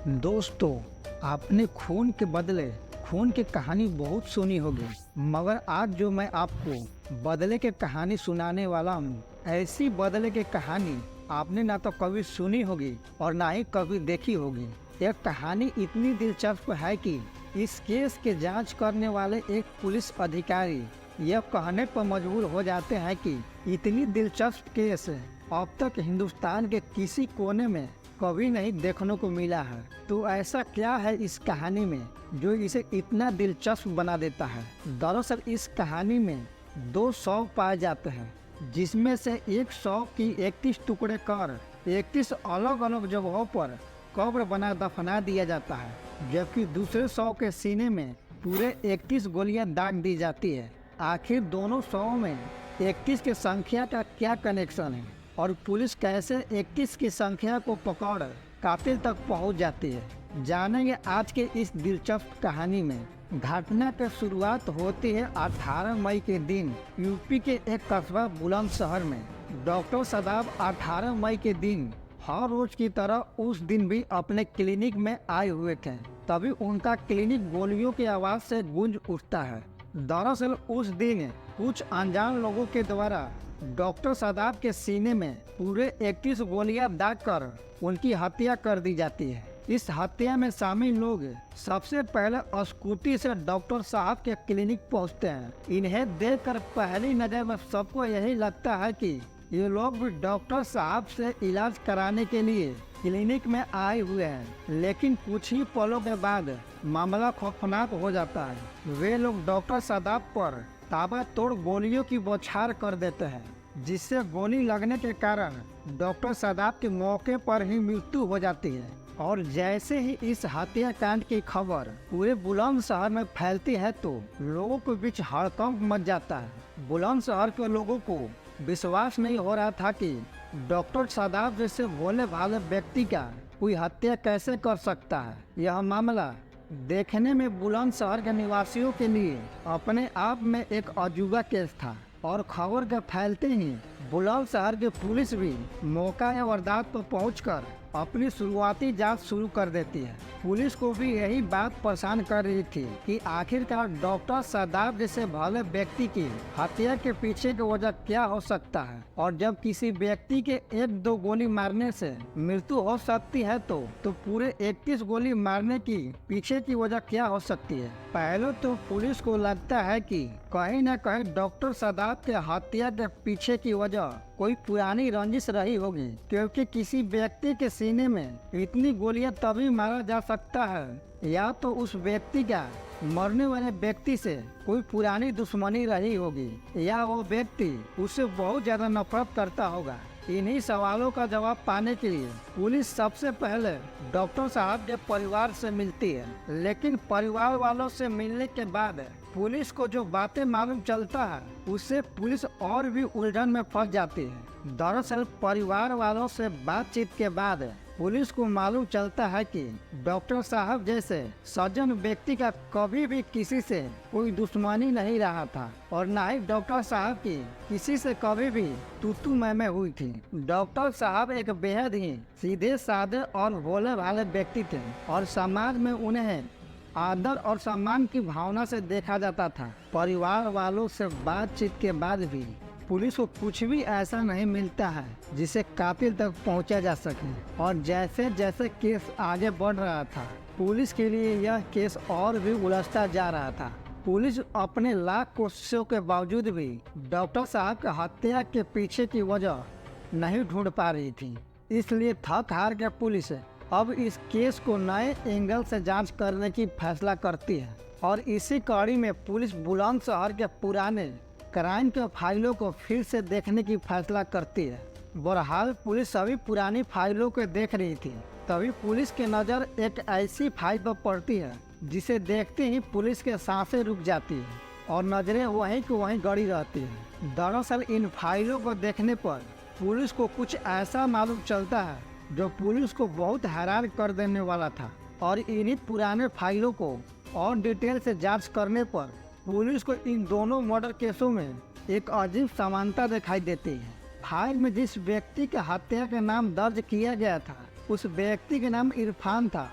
दोस्तों, आपने खून के बदले खून की कहानी बहुत सुनी होगी, मगर आज जो मैं आपको बदले की कहानी सुनाने वाला हूँ, ऐसी बदले की कहानी आपने ना तो कभी सुनी होगी और ना ही कभी देखी होगी। यह कहानी इतनी दिलचस्प है कि इस केस के जांच करने वाले एक पुलिस अधिकारी यह कहने पर मजबूर हो जाते हैं कि इतनी दिलचस्प केस अब तक हिंदुस्तान के किसी कोने में कभी नहीं देखने को मिला है। तो ऐसा क्या है इस कहानी में जो इसे इतना दिलचस्प बना देता है? दरअसल इस कहानी में 2 शव पाए जाते हैं, जिसमें से एक शव की 31 टुकड़े कर 31 अलग अलग जगहों पर कब्र बना दफना दिया जाता है, जबकि दूसरे शव के सीने में पूरे 31 गोलियां दाग दी जाती है। आखिर दोनों शवों में 31 की संख्या का क्या कनेक्शन है और पुलिस कैसे 31 की संख्या को पकड़ कातिल तक पहुंच जाती है, जानेंगे आज के इस दिलचस्प कहानी में। घटना की शुरुआत होती है 18 मई के दिन यूपी के एक कस्बा बुलंदशहर में। डॉक्टर सदाब 18 मई के दिन हर रोज की तरह उस दिन भी अपने क्लिनिक में आए हुए थे। तभी उनका क्लिनिक गोलियों की आवाज से गूंज उठता है। दरअसल उस दिन कुछ अनजान लोगों के द्वारा डॉक्टर सदाब के सीने में पूरे 31 गोलियां दागकर उनकी हत्या कर दी जाती है। इस हत्या में शामिल लोग सबसे पहले स्कूटी से डॉक्टर साहब के क्लिनिक पहुंचते हैं। इन्हें देखकर पहली नजर में सबको यही लगता है कि ये लोग भी डॉक्टर साहब से इलाज कराने के लिए क्लिनिक में आए हुए हैं, लेकिन कुछ ही पलों के बाद मामला खौफनाक हो जाता है। वे लोग डॉक्टर सदाब पर ताबड़तोड़ गोलियों की बौछार कर देते हैं, जिससे गोली लगने के कारण डॉक्टर सदाब के मौके पर ही मृत्यु हो जाती है। और जैसे ही इस हत्याकांड की खबर पूरे बुलंदशहर में फैलती है तो लोगों के बीच हड़कंप मच जाता है। बुलंदशहर के लोगों को विश्वास नहीं हो रहा था कि डॉक्टर सदाब जैसे भोले भाले व्यक्ति का कोई हत्या कैसे कर सकता है। यह मामला देखने में बुलंदशहर के निवासियों के लिए अपने आप में एक अजूबा केस था और खबर के फैलते ही बुलंदशहर की पुलिस भी मौका या वारदात पर पहुंचकर अपनी शुरुआती जांच शुरू कर देती है। पुलिस को भी यही बात परेशान कर रही थी कि आखिरकार डॉक्टर सदाब जैसे भले व्यक्ति की हत्या के पीछे की वजह क्या हो सकता है, और जब किसी व्यक्ति के 1-2 गोली मारने से मृत्यु हो सकती है तो पूरे 31 गोली मारने की पीछे की वजह क्या हो सकती है। पहले तो पुलिस को लगता है कि कहीं न कहीं डॉक्टर सदाब के हत्या के पीछे की वजह कोई पुरानी रंजिश रही होगी, क्योंकि किसी व्यक्ति के सीने में इतनी गोलियां तभी मारा जा सकता है या तो उस व्यक्ति का मरने वाले व्यक्ति से कोई पुरानी दुश्मनी रही होगी या वो व्यक्ति उससे बहुत ज्यादा नफरत करता होगा। इन्हीं सवालों का जवाब पाने के लिए पुलिस सबसे पहले डॉक्टर साहब के परिवार से मिलती है, लेकिन परिवार वालों से मिलने के बाद पुलिस को जो बातें मालूम चलता है उससे पुलिस और भी उलझन में फंस जाती है। दरअसल परिवार वालों से बातचीत के बाद पुलिस को मालूम चलता है कि डॉक्टर साहब जैसे सज्जन व्यक्ति का कभी भी किसी से कोई दुश्मनी नहीं रहा था और न ही डॉक्टर साहब की किसी से कभी भी तू मैं हुई थी। डॉक्टर साहब एक बेहद ही सीधे साधे और भोले भाले व्यक्ति थे और समाज में उन्हें आदर और सम्मान की भावना से देखा जाता था। परिवार वालों से बातचीत के बाद भी पुलिस को कुछ भी ऐसा नहीं मिलता है जिसे कातिल तक पहुंचा जा सके, और जैसे जैसे केस आगे बढ़ रहा था पुलिस के लिए यह केस और भी उलझता जा रहा था। पुलिस अपने लाख कोशिशों के बावजूद भी डॉक्टर साहब की हत्या के पीछे की वजह नहीं ढूंढ पा रही थी, इसलिए थक हार के पुलिस अब इस केस को नए एंगल से जांच करने की फैसला करती है। और इसी कड़ी में पुलिस बुलंदशहर के पुराने क्राइम के फाइलों को फिर से देखने की फैसला करती है। बहरहाल पुलिस सभी पुरानी फाइलों को देख रही थी, तभी पुलिस की नज़र एक ऐसी फाइल पर पड़ती है जिसे देखते ही पुलिस के सांसें रुक जाती है और नज़रें वहीं की वहीं गड़ी रहती है। दरअसल इन फाइलों को देखने पर पुलिस को कुछ ऐसा मालूम चलता है जो पुलिस को बहुत हैरान कर देने वाला था, और इन्हीं पुराने फाइलों को और डिटेल से जांच करने पर पुलिस को इन दोनों मर्डर केसों में एक अजीब समानता दिखाई देती है। फाइल में जिस व्यक्ति के हत्या का नाम दर्ज किया गया था उस व्यक्ति का नाम इरफान था,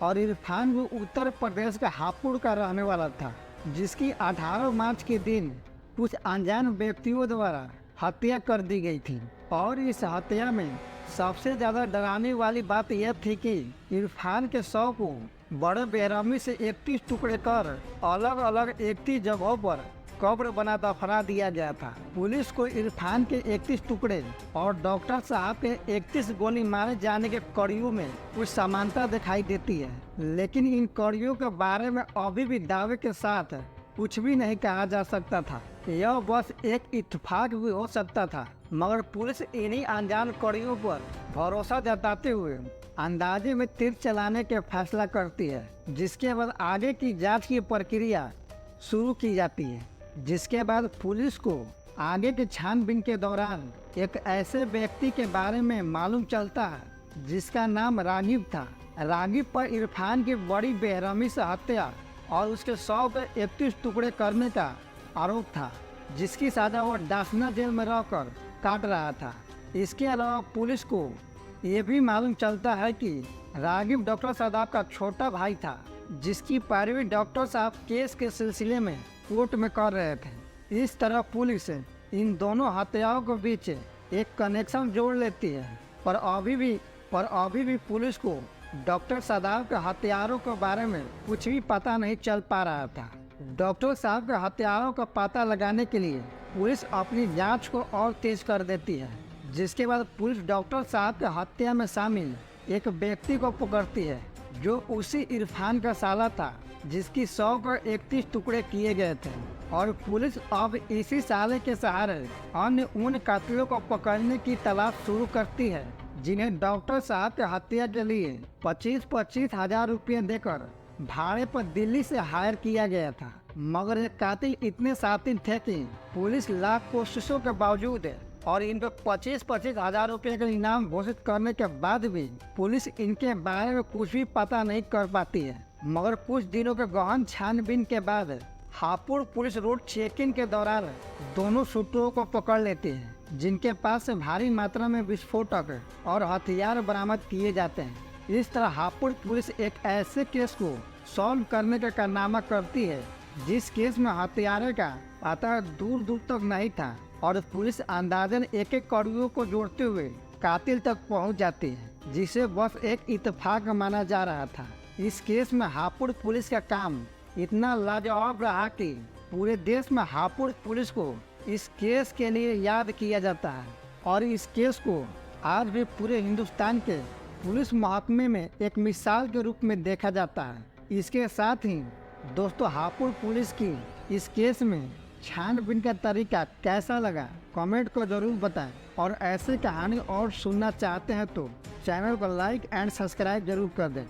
और इरफान वो उत्तर प्रदेश का हापुड़ का रहने वाला था, जिसकी 18 मार्च के दिन कुछ अनजान व्यक्तियों द्वारा हत्या कर दी गई थी। और इस हत्या में सबसे ज़्यादा डराने वाली बात यह थी कि इरफान के शव को बड़े बेरहमी से 31 टुकड़े कर अलग अलग 31 जगहों पर कब्र बना दफना दिया गया था। पुलिस को इरफान के 31 टुकड़े और डॉक्टर साहब के 31 गोली मारे जाने के कड़ियों में कुछ समानता दिखाई देती है, लेकिन इन कड़ियों के बारे में अभी भी दावे के साथ कुछ भी नहीं कहा जा सकता था। यह बस एक इत्तेफाक भी हो सकता था, मगर पुलिस इन्हीं अनजान कड़ियों पर भरोसा जताते हुए अंदाजे में तीर चलाने के फैसला करती है, जिसके बाद आगे की जांच की प्रक्रिया शुरू की जाती है। जिसके बाद पुलिस को आगे के छानबीन के दौरान एक ऐसे व्यक्ति के बारे में मालूम चलता है जिसका नाम रागिब था। रागिब पर इरफान की बड़ी बेरहमी से हत्या और उसके शव पे 31 टुकड़े करने का आरोप था, जिसकी सजा वो डासना जेल में रहकर काट रहा था। इसके अलावा पुलिस को ये भी मालूम चलता है कि रागिब डॉक्टर साहब का छोटा भाई था, जिसकी पैरवी डॉक्टर साहब केस के सिलसिले में कोर्ट में कर रहे थे। इस तरह पुलिस इन दोनों हत्याओं के बीच एक कनेक्शन जोड़ लेती है, पर अभी भी पुलिस को डॉक्टर साहब के हत्यारों के बारे में कुछ भी पता नहीं चल पा रहा था। डॉक्टर साहब के हत्यारों का पता लगाने के लिए पुलिस अपनी जांच को और तेज कर देती है, जिसके बाद पुलिस डॉक्टर साहब के हत्या में शामिल एक व्यक्ति को पकड़ती है, जो उसी इरफान का साला था जिसकी 100 को 31 टुकड़े किए गए थे। और पुलिस अब इसी साले के सहारे अन्य उन कातिलों को पकड़ने की तलाश शुरू करती है, जिन्हें डॉक्टर साहब के हत्या के लिए 25-25 हजार रुपये देकर भाड़े पर दिल्ली से हायर किया गया था। मगर ये कातिल इतने शातिर थे कि पुलिस लाख कोशिशों के बावजूद और इन पर 25-25 हजार रुपये का इनाम घोषित करने के बाद भी पुलिस इनके बारे में कुछ भी पता नहीं कर पाती है। मगर कुछ दिनों के गहन छानबीन के बाद हापुड़ पुलिस रोड चेकिंग के दौरान दोनों शूटरों को पकड़ लेती है, जिनके पास से भारी मात्रा में विस्फोटक और हथियार बरामद किए जाते हैं। इस तरह हापुड़ पुलिस एक ऐसे केस को सॉल्व करने का कारनामा करती है जिस केस में हथियारे का पता दूर दूर तक नहीं था, और पुलिस अंदाजन एक एक कड़ियों को जोड़ते हुए कातिल तक पहुंच जाती है, जिसे बस एक इत्तेफाक माना जा रहा था। इस केस में हापुड़ पुलिस का काम इतना लाजवाब रहा कि पूरे देश में हापुड़ पुलिस को इस केस के लिए याद किया जाता है, और इस केस को आज भी पूरे हिंदुस्तान के पुलिस महकमे में एक मिसाल के रूप में देखा जाता है। इसके साथ ही दोस्तों, हापुड़ पुलिस की इस केस में छानबीन का तरीका कैसा लगा कमेंट को जरूर बताएं, और ऐसे कहानी और सुनना चाहते हैं तो चैनल को लाइक एंड सब्सक्राइब जरूर कर दें।